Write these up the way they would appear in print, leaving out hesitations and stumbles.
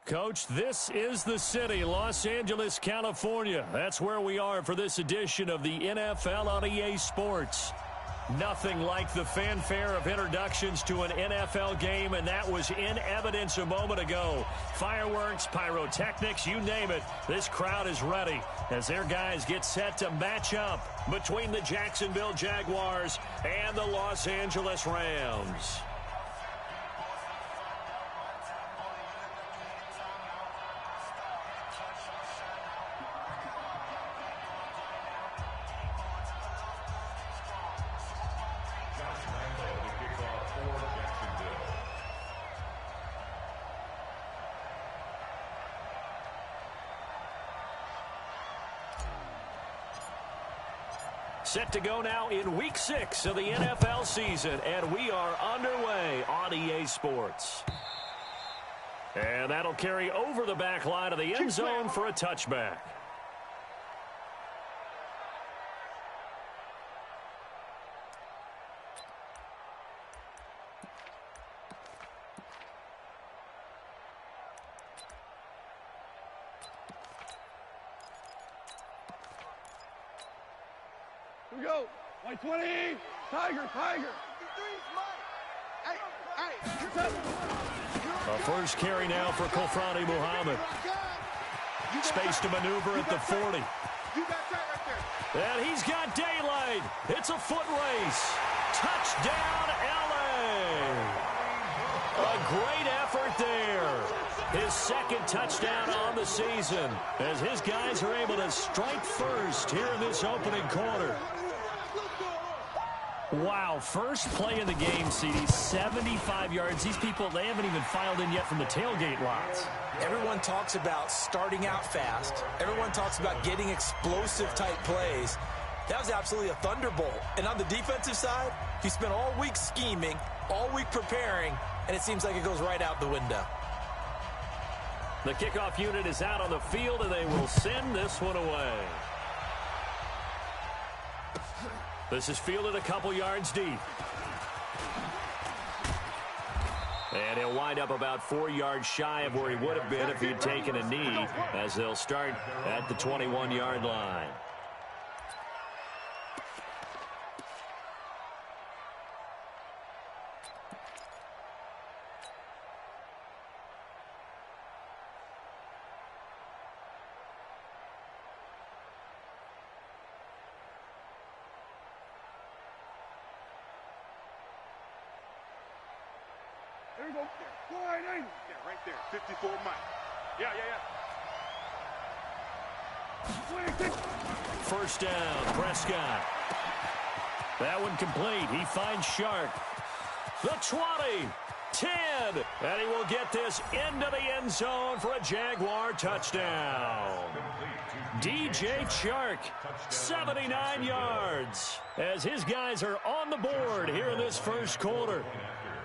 Coach, this is the city, Los Angeles, California. That's where we are for this edition of the NFL on EA Sports. Nothing like the fanfare of introductions to an NFL game, and that was in evidence a moment ago. Fireworks, pyrotechnics, you name it. This crowd is ready as their guys get set to match up between the Jacksonville Jaguars and the Los Angeles Rams. Set to go now in Week 6 of the NFL season, and we are underway on EA Sports. And that'll carry over the back line of the end zone for a touchback. Here we go. 120. Tiger. A first carry now for Kofrani Muhammad. Space to maneuver at the 40. And he's got daylight. It's a foot race. Touchdown, LA. A great effort there. His second touchdown on the season as his guys are able to strike first here in this opening quarter. Wow, first play of the game, CD, 75 yards. These people, they haven't even filed in yet from the tailgate lots. Everyone talks about starting out fast. Everyone talks about getting explosive-type plays. That was absolutely a thunderbolt. And on the defensive side, he spent all week scheming, all week preparing, and it seems like it goes right out the window. The kickoff unit is out on the field, and they will send this one away. This is fielded a couple yards deep. And he'll wind up about 4 yards shy of where he would have been if he had taken a knee, as they'll start at the 21-yard line. There we go. Wide angle. Yeah, right there. 54 Mike. Yeah. 26. First down, Prescott. That one complete. He finds Shark. The 20, 10, and he will get this into the end zone for a Jaguar touchdown. DJ Chark, 79 yards, as his guys are on the board here in this first quarter.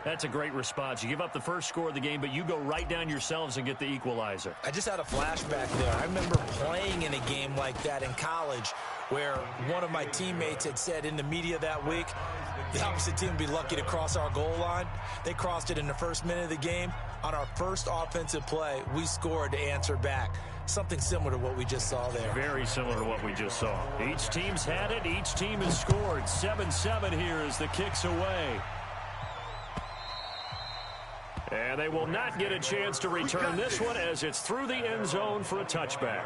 That's a great response. You give up the first score of the game, but you go right down yourselves and get the equalizer. I just had a flashback there. I remember playing in a game like that in college where one of my teammates had said in the media that week, the opposite team would be lucky to cross our goal line. They crossed it in the first minute of the game. On our first offensive play, we scored to answer back. Something similar to what we just saw there. Very similar to what we just saw. Each team's had it. Each team has scored. 7-7 here as the kick's away. And they will not get a chance to return this one as it's through the end zone for a touchback.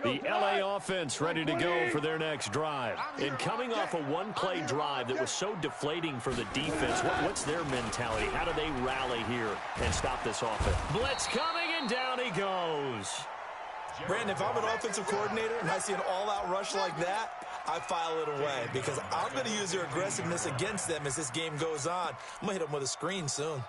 The LA offense ready to go for their next drive. And coming off a one-play drive that was so deflating for the defense, what's their mentality? How do they rally here and stop this offense? Blitz coming, and down he goes. Brandon, if I'm an offensive coordinator and I see an all-out rush like that, I file it away because I'm going to use their aggressiveness against them as this game goes on. I'm going to hit them with a screen soon.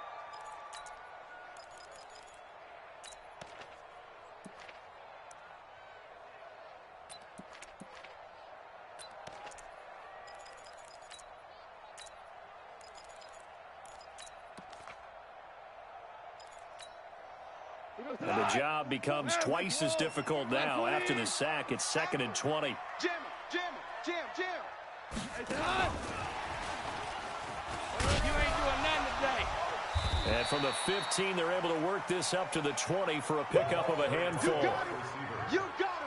And the job becomes twice as difficult now. After the sack, it's 2nd and 20. Jam. And from the 15, they're able to work this up to the 20 for a pickup of a handful.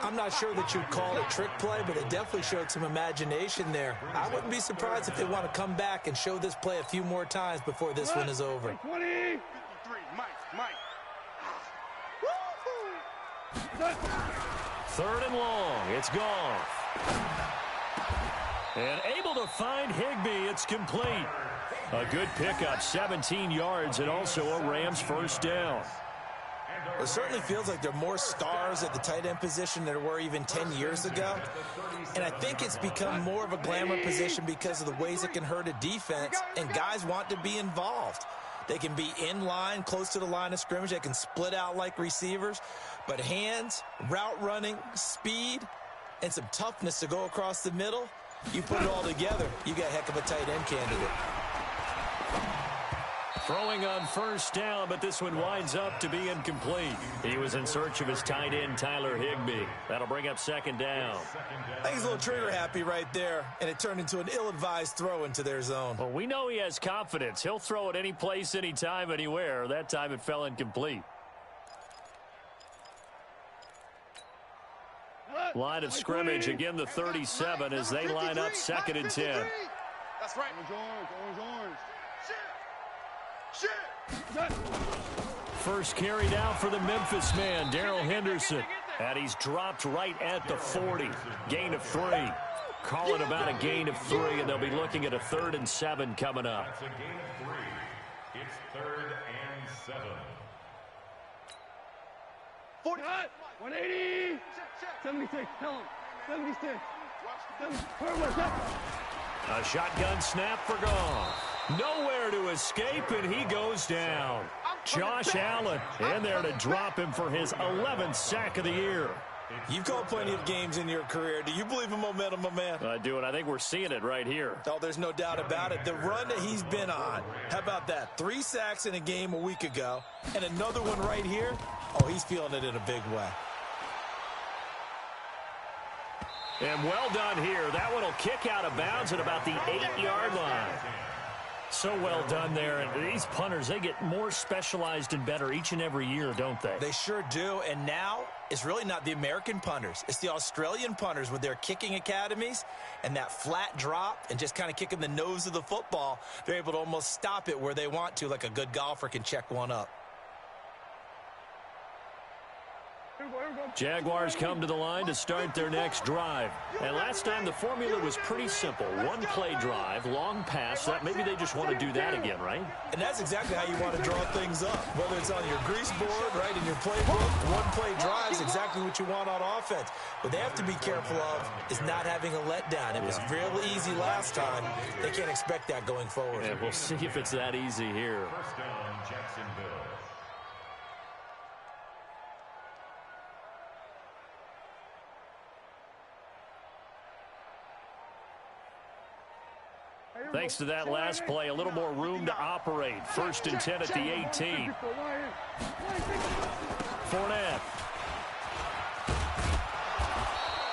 I'm not sure that you'd call it trick play, but they definitely showed some imagination there. I wouldn't be surprised if they want to come back and show this play a few more times before this one is over. 20. 53, Mike. Third and long. It's gone. And able to find Higbee. It's complete. A good pickup, 17 yards, and also a Rams first down. It certainly feels like there are more stars at the tight end position than there were even 10 years ago. And I think it's become more of a glamour position because of the ways it can hurt a defense, and guys want to be involved. They can be in line, close to the line of scrimmage. They can split out like receivers. But hands, route running, speed, and some toughness to go across the middle, you put it all together, you got a heck of a tight end candidate. Throwing on first down, but this one winds up to be incomplete. He was in search of his tight end, Tyler Higbee. That'll bring up second down. I think he's a little trigger happy right there, and it turned into an ill-advised throw into their zone. Well, we know he has confidence. He'll throw it any place, anytime, anywhere. That time it fell incomplete. Line of scrimmage, again the 37 as they line up second and 10. That's right. Orange. First carry down for the Memphis man, Darrell Henderson. And he's dropped right at the 40. Gain of 3. Call it about a gain of 3, and they'll be looking at a 3rd and 7 coming up. That's a gain of 3. It's 3rd and 7. 40. 180. 76. Tell him. 76. A shotgun snap for Goff. Nowhere to escape, and he goes down. Josh Allen in there to drop him for his 11th sack of the year. You've called plenty of games in your career. Do you believe in momentum, my man? I do, and I think we're seeing it right here. Oh, there's no doubt about it. The run that he's been on, how about that? 3 sacks in a game a week ago, and another one right here. Oh, he's feeling it in a big way. And well done here. That one will kick out of bounds at about the 8-yard line. So well done there. And these punters, they get more specialized and better each and every year, don't they? They sure do. And now it's really not the American punters. It's the Australian punters with their kicking academies and that flat drop and just kind of kicking the nose of the football. They're able to almost stop it where they want to, like a good golfer can check one up. Jaguars come to the line to start their next drive. And last time the formula was pretty simple. One play drive, long pass. That maybe they just want to do that again, right? And that's exactly how you want to draw things up. Whether it's on your grease board, right, in your playbook, one play drive is exactly what you want on offense. What they have to be careful of is not having a letdown. It was real easy last time. They can't expect that going forward. And we'll see if it's that easy here. First down, Jacksonville. Thanks to that last play, a little more room to operate. 1st and 10 at the 18. Fournette.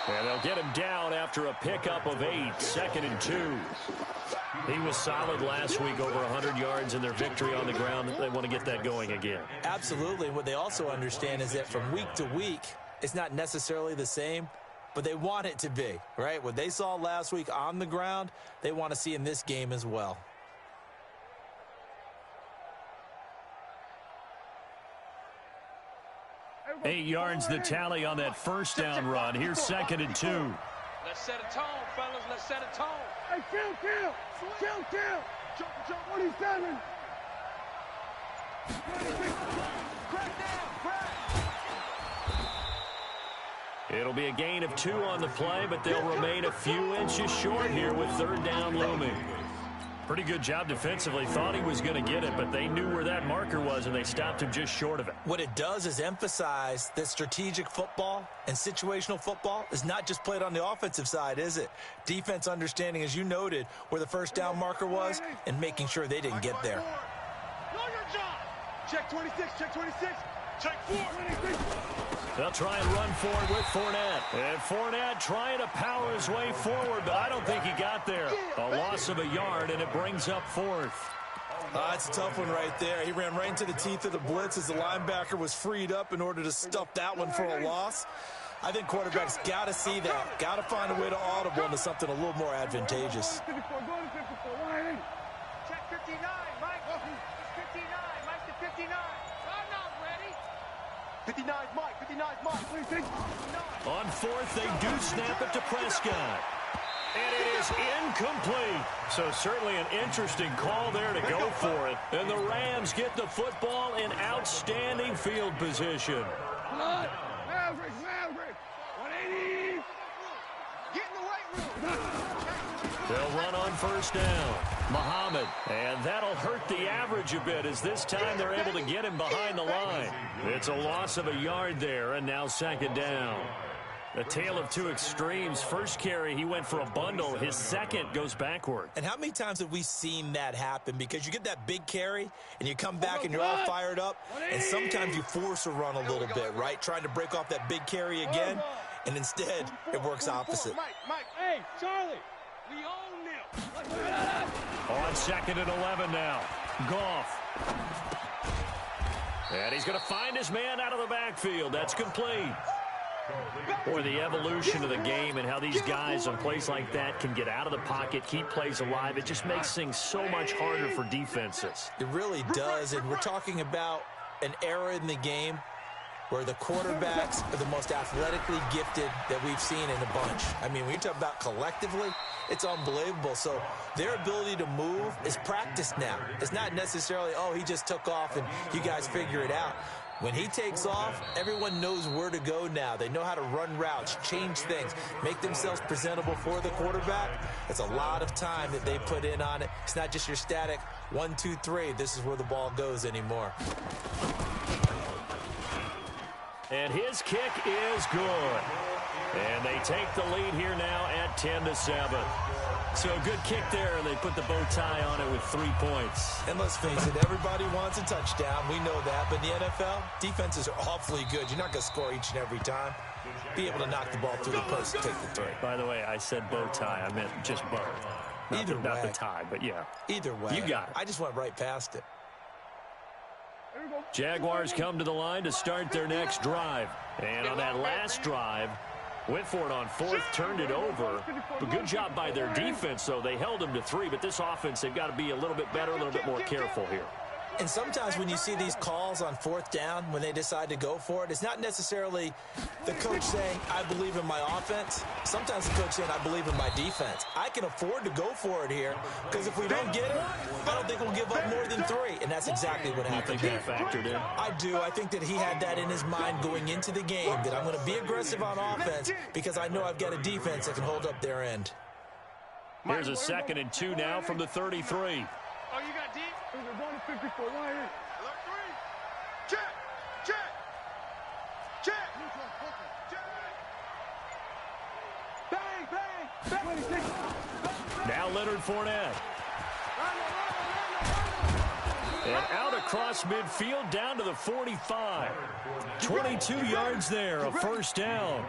And they'll get him down after a pickup of 8. 2nd and 2. He was solid last week, over 100 yards in their victory on the ground. They want to get that going again. Absolutely. What they also understand is that from week to week, it's not necessarily the same, but they want it to be, right? What they saw last week on the ground, they want to see in this game as well. Eight yards the tally on that first down run. Here's 2nd and 2. Let's set a tone, fellas. Let's set a tone. Hey, kill. Jump, 27. Crack down. It'll be a gain of 2 on the play, but they'll remain a few inches short here with 3rd down looming. Pretty good job defensively. Thought he was going to get it, but they knew where that marker was, and they stopped him just short of it. What it does is emphasize that strategic football and situational football is not just played on the offensive side, is it? Defense understanding, as you noted, where the first down marker was and making sure they didn't get there. Know your job. Check 26. Check 4. 26. They'll try and run forward with Fournette. And Fournette trying to power his way forward, but I don't think he got there. A loss of a yard, and it brings up fourth. That's a tough one right there. He ran right into the teeth of the blitz as the linebacker was freed up in order to stuff that one for a loss. I think quarterbacks got to see that. Got to find a way to audible into something a little more advantageous. Check 59, Mike. It's 59. Mike's the 59. I'm not ready. 59's Mike. 59's Mike. On fourth, they do snap it to Prescott. And it is incomplete. So certainly an interesting call there to go for it. And the Rams get the football in outstanding field position. Maverick. 180. Get in the weight room. They'll run on first down. Muhammad. And that'll hurt the average a bit as this time they're able to get him behind the line. It's a loss of a yard there, and now second down. A tale of two extremes. First carry, he went for a bundle. His second goes backward. And how many times have we seen that happen? Because you get that big carry, and you come back and you're all fired up, and sometimes you force a run a little bit, right? Trying to break off that big carry again, and instead it works opposite. Mike. Hey, Charlie, we own them. On second and 11 now. Goff. And he's going to find his man out of the backfield. That's complete. Boy, the evolution of the game and how these guys on plays like that can get out of the pocket, keep plays alive, it just makes things so much harder for defenses. It really does, and we're talking about an era in the game where the quarterbacks are the most athletically gifted that we've seen in a bunch. I mean, when you talk about collectively, it's unbelievable. So their ability to move is practiced now. It's not necessarily, oh, he just took off and you guys figure it out. When he takes off, everyone knows where to go now. They know how to run routes, change things, make themselves presentable for the quarterback. It's a lot of time that they put in on it. It's not just your static 1, 2, 3. This is where the ball goes anymore. And his kick is good. And they take the lead here now at 10-7. So a good kick there, and they put the bow tie on it with 3 points. And let's face it, everybody wants a touchdown. We know that. But in the NFL, defenses are awfully good. You're not going to score each and every time. Be able to knock the ball through the post and take the 3. By the way, I said bow tie. I meant just bow. Not the tie, but yeah. Either way. You got it. I just went right past it. Jaguars come to the line to start their next drive. And on that last drive, went for it on fourth, turned it over. But good job by their defense, though. They held them to 3, but this offense, they've got to be a little bit better, a little bit more careful here. And sometimes when you see these calls on fourth down, when they decide to go for it, it's not necessarily the coach saying, I believe in my offense. Sometimes the coach saying, I believe in my defense. I can afford to go for it here because if we don't get it, I don't think we'll give up more than 3. And that's exactly what happened. You think that factored in? I do. I think that he had that in his mind going into the game, that I'm going to be aggressive on offense because I know I've got a defense that can hold up their end. Here's a 2nd and 2 now from the 33. Oh, you got deep? We're going to 54. Alert 3. Check. Bang. Now Leonard Fournette. And out across midfield down to the 45. 22 yards there, a first down.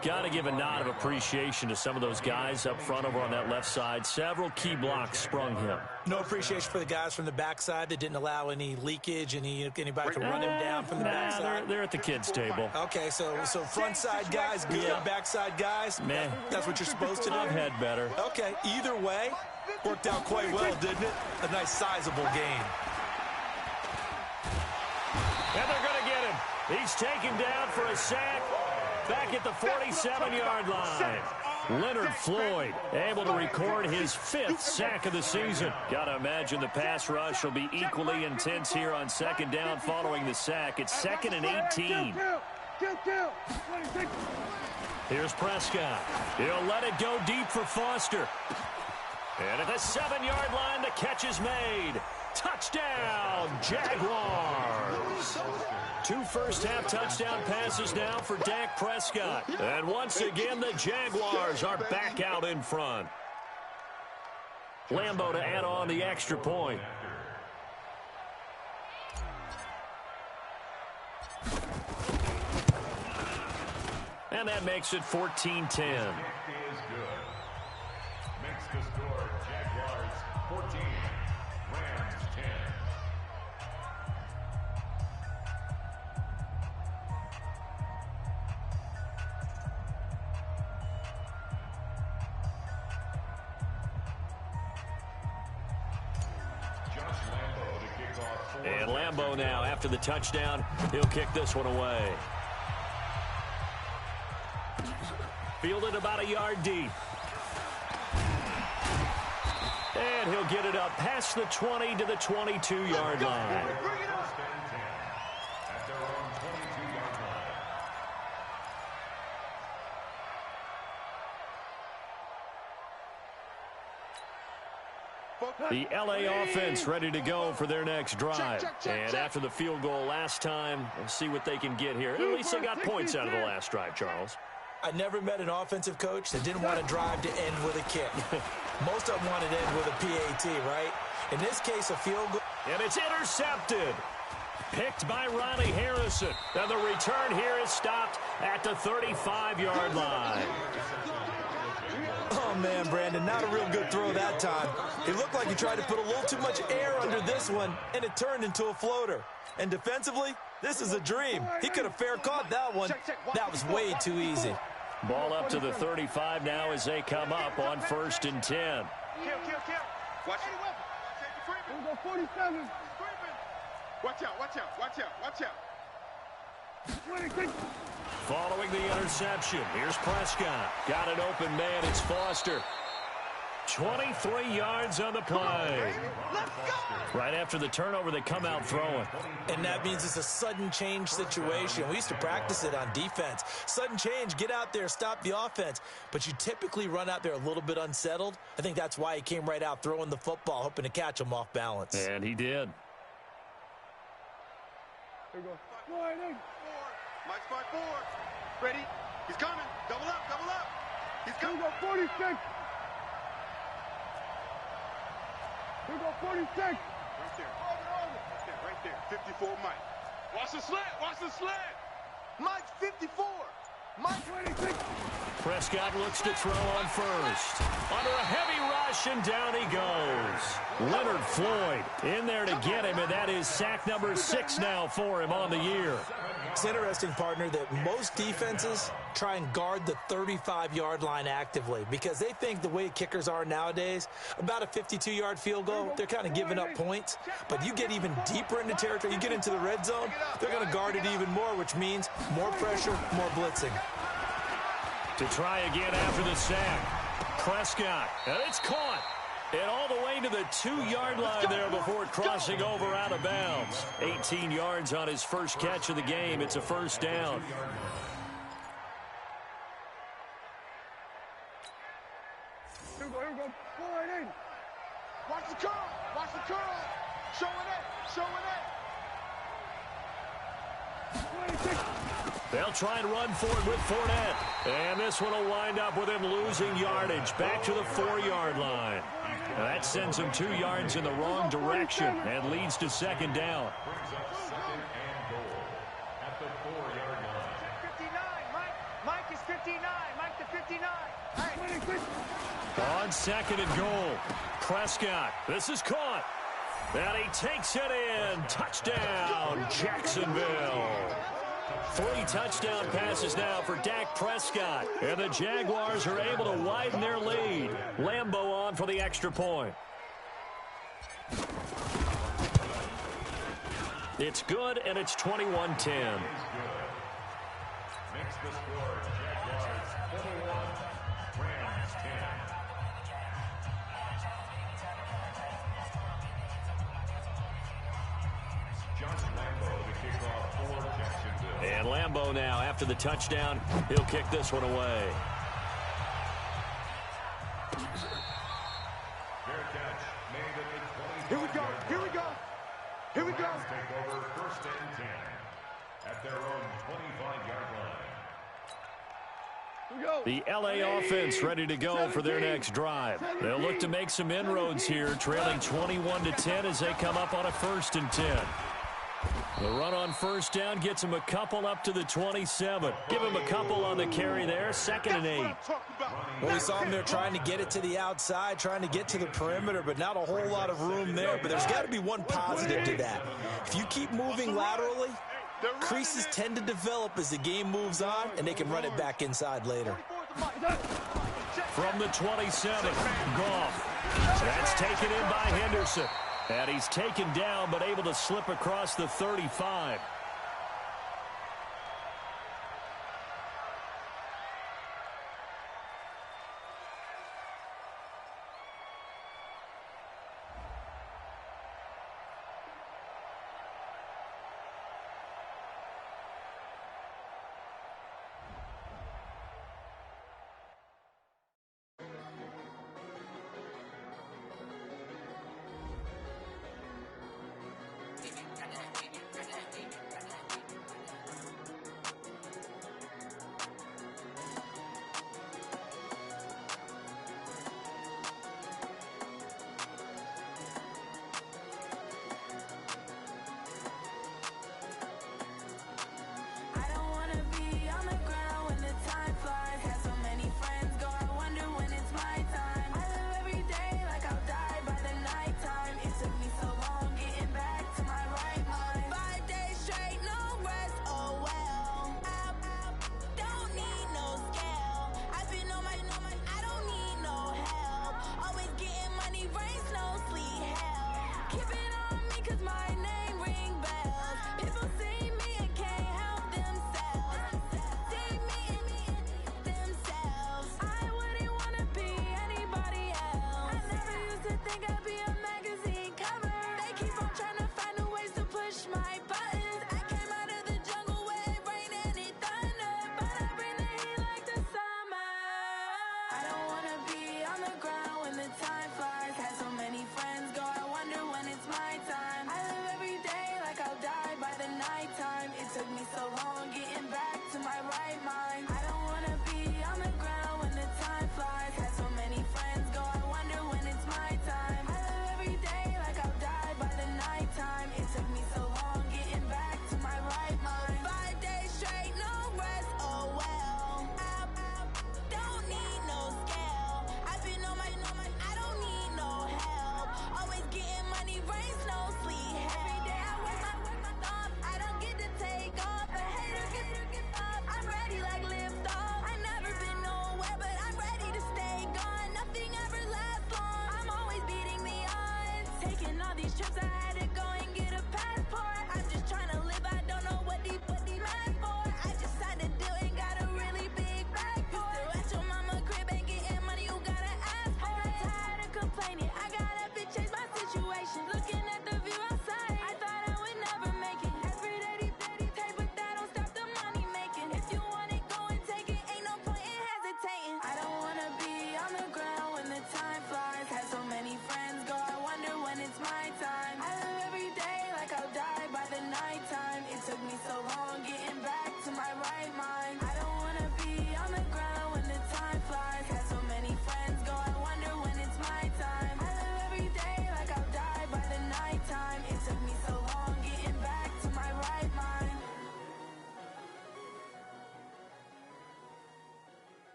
Got to give a nod of appreciation to some of those guys up front over on that left side. Several key blocks sprung him. No appreciation for the guys from the backside that didn't allow any leakage, anybody could run him down from the backside. They're at the kids' table. Okay, so front side guys, good. Backside guys, man, that's what you're supposed to do. I've had better. Okay, either way, worked out quite well, didn't it? A nice sizable gain. And they're going to get him. He's taken down for a sack. Back at the 47-yard line. Leonard Floyd able to record his 5th sack of the season. Got to imagine the pass rush will be equally intense here on second down following the sack. It's 2nd and 18. Here's Prescott. He'll let it go deep for Foster. And at the 7-yard line, the catch is made. Touchdown, Jaguars. 2 first-half touchdown passes now for Dak Prescott. And once again, the Jaguars are back out in front. Lambeau to add on the extra point. And that makes it 14-10. Is good. Makes the score Jaguars 14, Rams 10. And Lambeau now, after the touchdown, he'll kick this one away. Fielded about a yard deep. And he'll get it up past the 20 to the 22-yard line. The LA offense ready to go for their next drive. And after the field goal last time, we'll see what they can get here. At least they got points out of the last drive, Charles. I never met an offensive coach that didn't want to drive to end with a kick. Most of them wanted to end with a PAT, right? In this case, a field goal. And it's intercepted. Picked by Ronnie Harrison. And the return here is stopped at the 35-yard line. Oh, man, Brandon, not a real good throw that time. It looked like he tried to put a little too much air under this one, and it turned into a floater. And defensively, this is a dream. He could have fair caught that one. That was way too easy. Ball up to the 35 now as they come up on 1st and 10. Watch it. 47. Watch out, watch out, watch out, watch out. 26. Following the interception, here's Prescott. Got an open man, it's Foster. 23 yards on the play. Let's go! Right after the turnover, they come out throwing. And that means it's a sudden change situation. We used to practice it on defense. Sudden change, get out there, stop the offense. But you typically run out there a little bit unsettled. I think that's why he came right out throwing the football, hoping to catch him off balance. And he did. Here we go. Mike spot 4. Ready? He's coming. Double up, double up. He's coming. Here we go, 46. Here we go, 46. Right there. Right there. 54, Mike. Watch the slant. Watch the slant. Mike's 54. Mike 26. Prescott looks to throw on first. Under a heavy rush, and down he goes. Leonard Floyd in there to get him, and that is sack number 6 now for him on the year. It's interesting, partner, that most defenses try and guard the 35-yard line actively because they think the way kickers are nowadays, about a 52-yard field goal, they're kind of giving up points. But you get even deeper into territory, you get into the red zone, they're going to guard it even more, which means more pressure, more blitzing. To try again after the sack. Prescott, and it's caught. And all the way to the 2-yard line there before crossing over out of bounds. 18 yards on his first catch of the game. It's a first down. Here we go, here we go. Go right in. Watch the curl. Watch the curl. Showing it. Showing it. 26. They'll try and run for it with Fournette. And this one will wind up with him losing yardage back to the 4-yard line. Now that sends him 2 yards in the wrong direction and leads to second down. Brings up 2nd and goal at the 4-yard line. 59. Mike is 59. Mike to 59. All right. 26. On 2nd and goal. Prescott. This is caught. And he takes it in. Touchdown, Jacksonville. 3 touchdown passes now for Dak Prescott. And the Jaguars are able to widen their lead. Lambeau on for the extra point. It's good, and it's 21-10. Makes the score Jaguars 41, Rams 10. Josh Lambeau to kick off for Jacksonville. And Lambeau now, after the touchdown, he'll kick this one away. Fair catch made at the 25-yard line. Here we go. Here we go. Here we go. Rams take over 1st and 10 at their own 25-yard line. Here we go. The LA offense ready to go for their next drive. They'll look to make some inroads here, trailing 21-10 as they come up on a 1st and 10. The run on first down gets him a couple up to the 27. Give him a couple on the carry there. 2nd and 8. Well, we saw him there trying to get it to the outside, trying to get to the perimeter, but not a whole lot of room there. But there's got to be one positive to that. If you keep moving laterally, creases tend to develop as the game moves on, and they can run it back inside later. From the 27, Goff. That's taken in by Henderson. And he's taken down, but able to slip across the 35.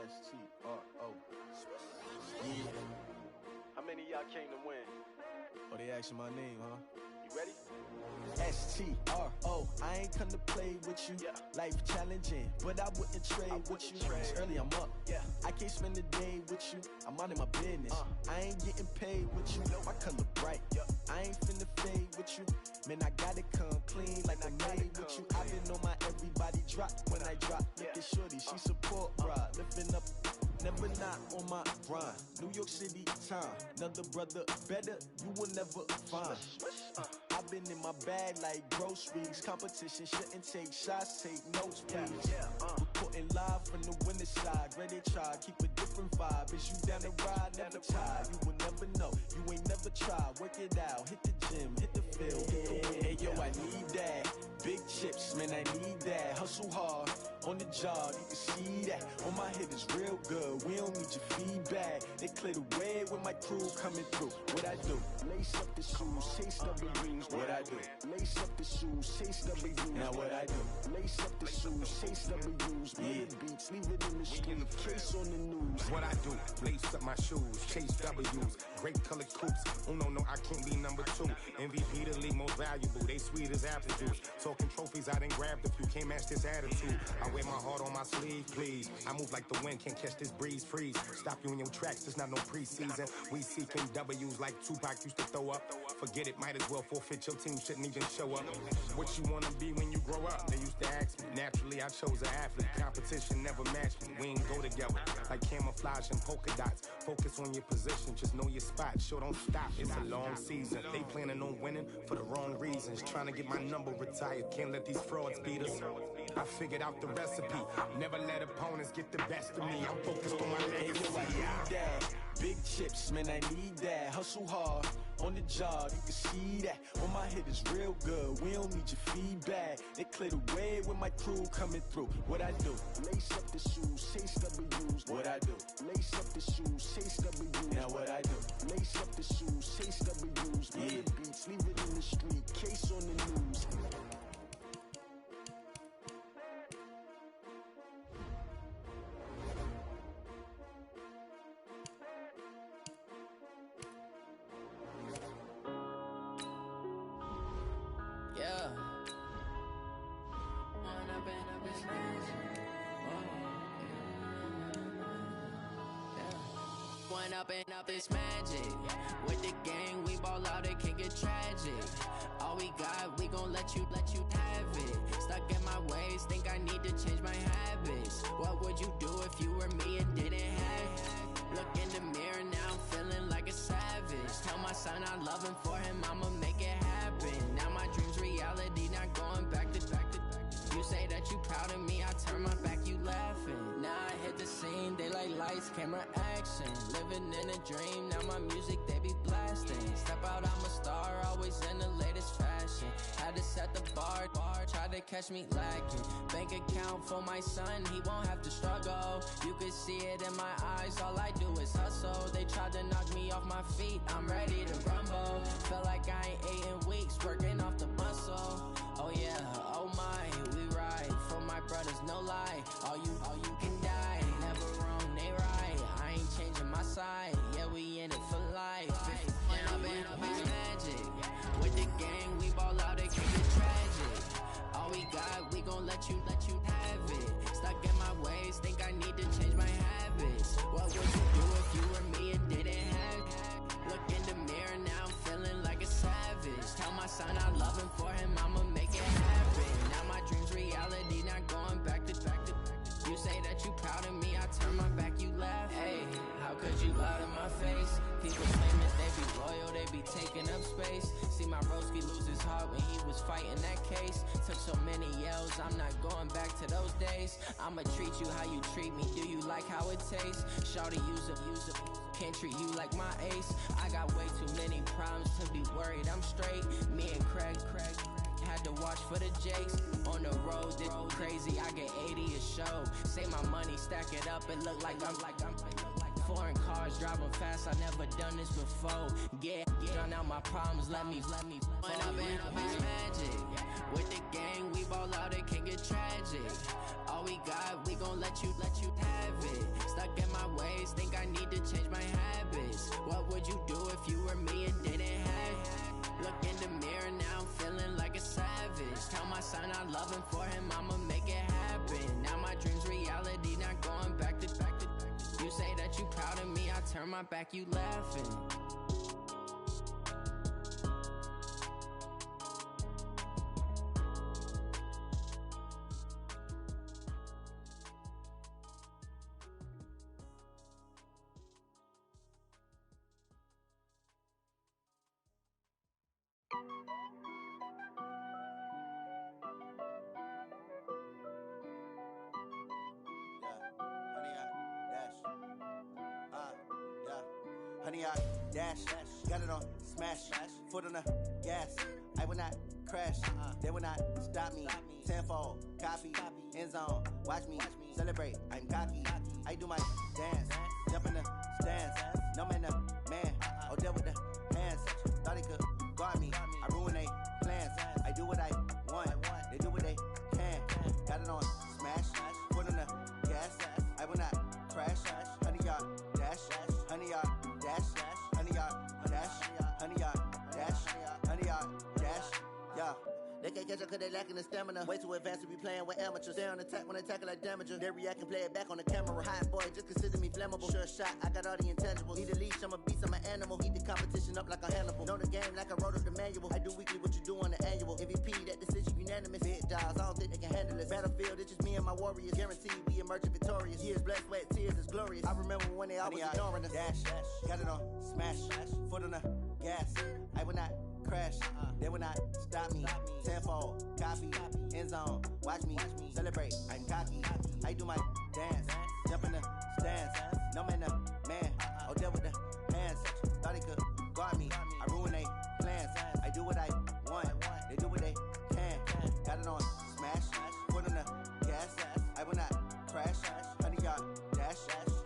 S-T-R-O. Yeah. How many of y'all came to win? Oh, they asking my name, huh? You ready? S-T-R-O. I ain't come to play with you. Yeah. Life challenging, but I wouldn't trade with you. It's early, I'm up. Yeah. I can't spend the day with you. I'm out of my business. I ain't getting paid with you. My color bright. I ain't finna fade with you. Man, I gotta come clean like I made with you. I been on my everybody drop when I drop. Look at shorty, she support ride. Lifting up, never not on my grind. New York City time, another brother better, you will never find. I've been in my bag like groceries. Competition shouldn't take shots, take notes, please. Reporting live from the winter side. Ready to try, keep a different vibe. Is you down the ride, never tired. You will never know, you ain't never tried. Work it out, hit the gym, hit the field. Hey yo, I need that. Big chips, man, I need that. Hustle hard, on the job, you can see that. On my head is real good, we don't need your feedback. They clear the way with my crew coming through. What I do? Lace up the shoes, chase W's. What I do? Lace up the shoes, chase W's. Now what I do? Lace up the shoes, chase W's. Murder beats, leave it in the street, case on the news. What I do? Lace up my shoes, chase W's. Great colored coops. Uno, no, I can't be number 2. MVP the league most valuable. They sweet as apple juice. Talking trophies, I done grabbed a few. Can't match this attitude. I wear my heart on my sleeve, please. I move like the wind, can't catch this breeze, freeze. Stop you in your tracks, there's not no preseason. We seeking W's like Tupac used to throw up. Forget it, might as well forfeit. Your team shouldn't even show up. What you wanna be when you grow up? They used to ask me. Naturally, I chose an athlete. Competition never matched me. We ain't go together like camouflage and polka dots. Focus on your position, just know your spot. Sure, don't stop. It's a long season. They planning on winning for the wrong reasons. Trying to get my number retired. Can't let these frauds beat us. I figured out the recipe. Never let opponents get the best of me. I'm focused on my legacy. I need that. Big chips, man, I need that. Hustle hard, on the job, you can see that. On my head is real good, we don't need your feedback. They clear the way with my crew coming through. What I do? Lace up the shoes, chase W's. What I do? Lace up the shoes, chase W's. Now what I do? Lace up the shoes, chase W's. Murder beats, leave it in the street, case on the news. Yeah. One up and up is magic. With the gang, we ball out, it can get tragic. All we got, we gon' let you have it. Stuck in my ways, think I need to change my habits. What would you do if you were me and didn't have it? Look in the mirror, now I'm feeling like a savage. Tell my son I love him, for him I'ma make it happen. Now my dream's reality, not going back to. You say that you proud of me, I turn my back, you laughing. Now I hit the scene, they like lights, camera, action. Living in a dream, now my music, they be blasting. Step out, I'm a star, always in the latest fashion. Had to set the bar, try to catch me lacking. Bank account for my son, he won't have to struggle. You can see it in my eyes, all I do is hustle. They tried to knock me off my feet, I'm ready to rumble. Feel like I ain't ate in weeks, working off the muscle. Oh yeah, oh my, we ride for my brothers, no lie. All you can die, never wrong, they right. I ain't changing my side, yeah, we in it for life. It's magic. With the gang, we ball out, it can get tragic. All we got, we gon' let you have it. Stuck in my ways, think I need to change my habits. What would you do if you were me and didn't have it? Look in the mirror, now I'm feeling like a savage. Tell my son I love him, for him I'ma make it happen. Now my dream's reality, not going back to. You say that you proud of me, I turn my back, you laugh. Hey, how could you lie to my face? People claim that they be loyal, they be taking up space. See my broski lose his heart when he was fighting that case. Took so many yells, I'm not going back to those days. I'ma treat you how you treat me, do you like how it tastes? Shawty, use up, can't treat you like my ace. I got way too many problems to be worried, I'm straight. Me and Craig had to watch for the Jakes. On the road, this crazy, I get 80 a show. Say my money, stack it up, it look like I'm foreign cars, driving fast, I never done this before. Get drown out my problems, let me When up and up is magic. With the gang, we ball out, it can get tragic. All we got, we gon' let you have it. Stuck in my ways, think I need to change my habits. What would you do if you were me and didn't have it? Look in the mirror, now I'm feeling like a savage. Tell my son I love him, for him I'ma make it happen. Now my dream's reality, not going back to. You say that you proud of me, I turn my back, you laughing. Honey, I dash, got it on smash. foot on the gas. I will not crash. They will not stop me. Tenfold, copy, end zone. Watch me celebrate. I'm cocky. I do my dance. Jump in the stands. No man, man. Oh, deal with the hands. Thought he could guard me. I ruin they plans. I do what I want. They do what they can. Got it on smash. Foot on the gas. I will not crash. 100-yard dash. 100-yard dash. 100-yard dash. 100-yard dash. 100-yard dash. Yeah. They can't catch up cause they lacking the stamina. Way too advanced to be playing with amateurs. Stay on attack when they tackle like damager. They react and play it back on the camera. Hot boy, just consider me flammable. Sure shot, I got all the intangibles. Need a leash, I'm a beast, I'm an animal. Eat the competition up like a Hannibal. Know the game like I wrote up the manual. I do weekly what you do on the annual. MVP, that decision unanimous. Big dials, I don't think they can handle it. Battlefield, it's just me and my warriors. Guaranteed we emerge victorious. Years, blood, sweat, tears, it's glorious. I remember when they always ignoring us. Dash, got it on smash. Foot on the gas. I will not crash. They will not stop me. Tenfold, copy, end zone. Watch me celebrate. I'm cocky. I do my dance. Jump in the stands. No man, man. Oh, deal with the hands. Thought he could guard me. I ruin they plans. I do what I want. They do what they can. Got it on smash. Foot on the gas. I will not crash. 100-yard dash.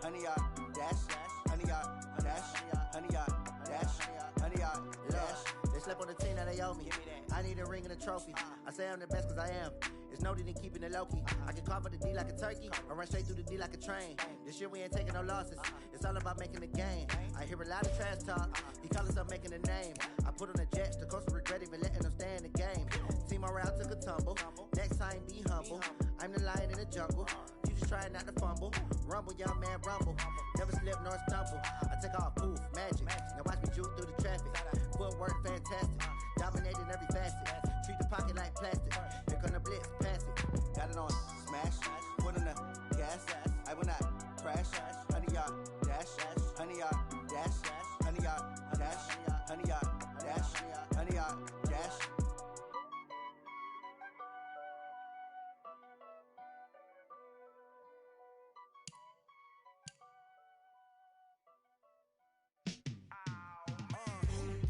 100-yard dash. 100-yard dash. 100-yard dash. 100-yard dash. They slept on the team that they owe me. I need a ring and a trophy. I say I'm the best cause I am. It's no need in keeping it low-key. I can carve up the D like a turkey or run straight through the D like a train. This year we ain't taking no losses. It's all about making the game. I hear a lot of trash talk. He call himself making a name. I put on the Jets. The coach will regret even letting them stay in the game. Team morale took a tumble. Next time be humble. I'm the lion in the jungle. You just try not to fumble. Rumble, young man, rumble. Never slip nor stumble. I take off, poof, magic. Now watch me juke through the traffic. Footwork fantastic. Dominating every facet. Treat the pocket like plastic. Here come the blitz, pass it. Got it on smash. Foot on the gas. I will not crash. 100-yard dash. 100-yard dash. 100-yard dash. 100-yard dash. 100-yard dash.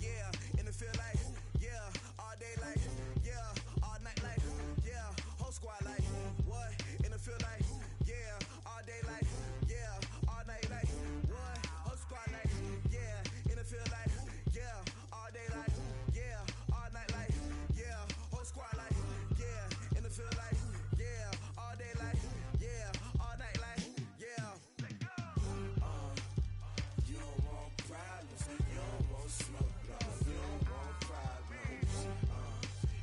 Yeah, in the field like, yeah, all day like, yeah, all night like, yeah, whole squad like, what? In the field like, yeah, all day like, yeah, all night like, what? Whole squad like, yeah, in the field like, yeah, all day like, yeah, all night like, yeah, whole squad like, yeah, in the field like, yeah, all day like, yeah, all night like, yeah. You don't want problems, you don't want smoke, you don't want problems.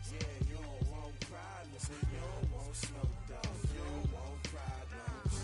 Yeah, you don't want problems, you don't want smoke, you don't want problems.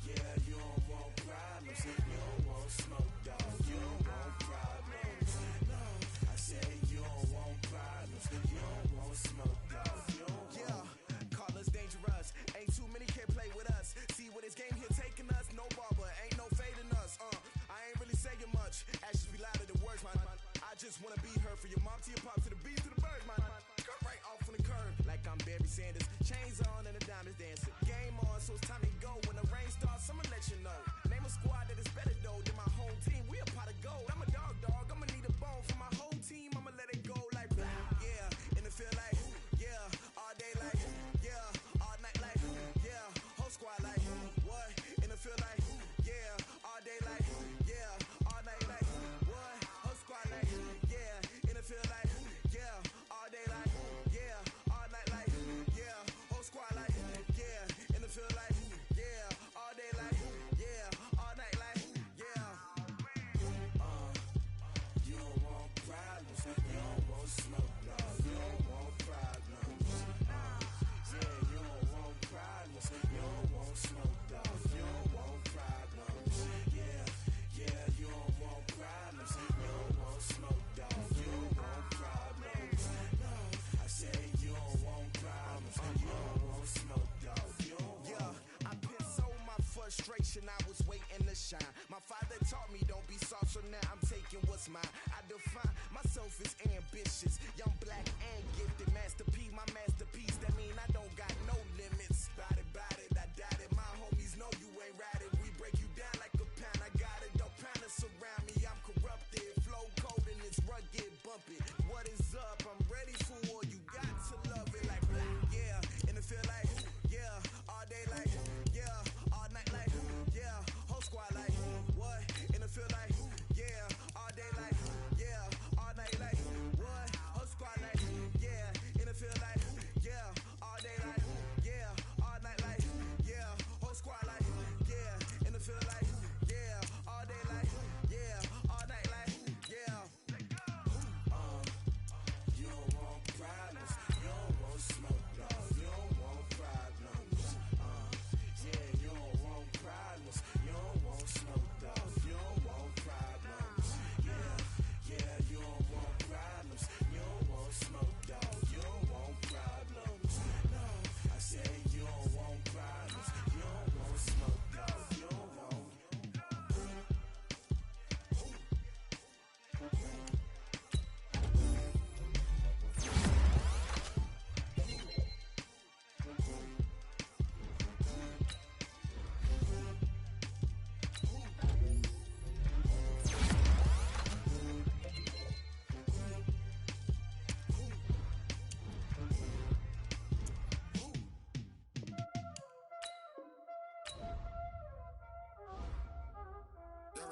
Yeah, you don't want problems, you don't want smoke, you don't want problems. No, I said you don't want problems, you don't want smoke, you don't want. Yeah, call us dangerous, ain't too many can play with us. See what this game here taking us, no barber, ain't no fading us. I ain't really saying much, actions be louder than words, man. I just wanna be heard from your mom to your pop to the beat to the birds, man. Cut right off on the curb, like I'm Barry Sanders. Chains on and the diamonds dancing. Game on, so it's time to go. When the rain starts, I'ma let you know. Name a squad that is better though than my home team. We a pot of gold. I'm a dog, I'ma need a bone for my whole team. I'ma let it go like blah. Yeah, in the field like, yeah, all day like, yeah, all night like, yeah, whole squad like, what? In the field like, yeah, all day like, yeah, all night like, what? Whole squad like, yeah, in the field like, yeah, all day like, yeah, all night like, yeah, whole squad like, yeah, in the field like, yeah, all day like, yeah, all night like, yeah. You don't want problems, you don't want smoke, no, you don't want problems. Yeah, you don't want problems, you don't want smoke, no, you don't want problems. Yeah, you don't want problems, you don't want smoke, dog, you don't want problems. No, I said you don't want problems, you don't want smoke, dog, you don't want. Yeah, I pissed so my frustration, I was waiting to shine. My father taught me don't be soft, so now I'm taking what's mine. I define myself as ambitious, young, black, and gifted. Master P, my masterpiece, that mean I don't got no limits. Bout it, I doubt it. My homies know you ain't ratted. We break you down like a pound. I got it, don't pound us around me. I'm corrupted, flow cold and it's rugged, bumpy.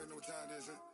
already know what time it is, huh?